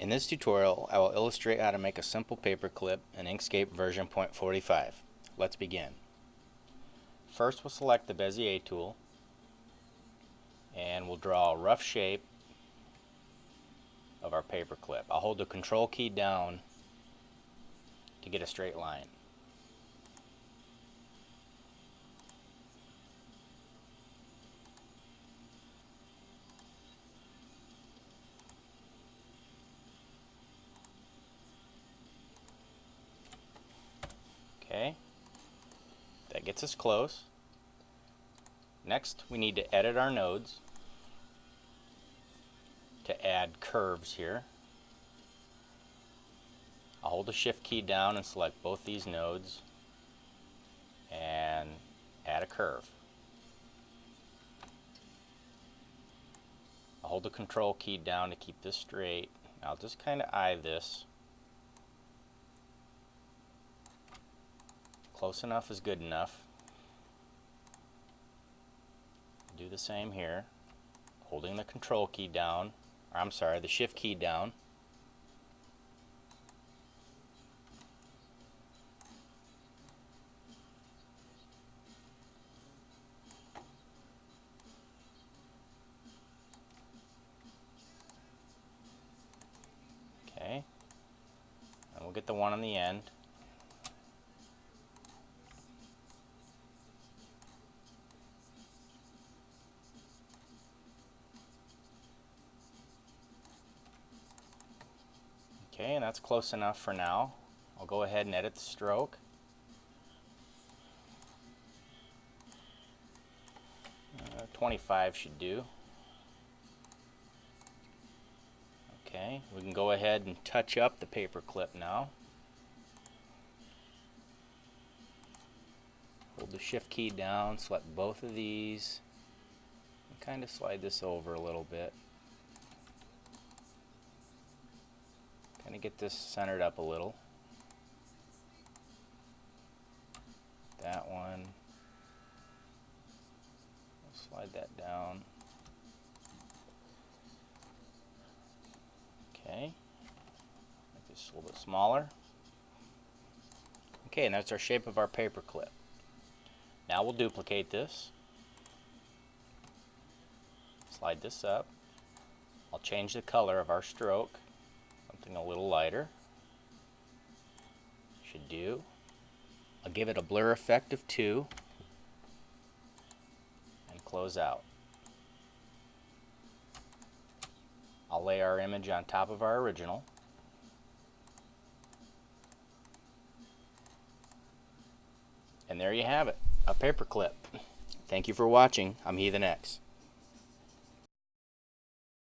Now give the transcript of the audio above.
In this tutorial, I will illustrate how to make a simple paperclip in Inkscape version 0.45. Let's begin. First, we'll select the Bezier tool and we'll draw a rough shape of our paperclip. I'll hold the Control key down to get a straight line. Okay, that gets us close. Next, we need to edit our nodes to add curves here. I'll hold the Shift key down and select both these nodes and add a curve. I'll hold the Control key down to keep this straight. I'll just kind of eye this. Close enough is good enough. Do the same here, holding the Control key down, or I'm sorry, the Shift key down. Okay, and we'll get the one on the end. Okay, and that's close enough for now. I'll go ahead and edit the stroke. Uh, 25 should do. Okay, we can go ahead and touch up the paperclip now. Hold the Shift key down, select both of these, and kind of slide this over a little bit. Kind of get this centered up a little. That one. Slide that down. Okay. Make this a little bit smaller. Okay, and that's our shape of our paperclip. Now we'll duplicate this. Slide this up. I'll change the color of our stroke. Something a little lighter. Should do. I'll give it a blur effect of 2 and close out. I'll lay our image on top of our original. And there you have it, a paperclip. Thank you for watching. I'm Heathen X.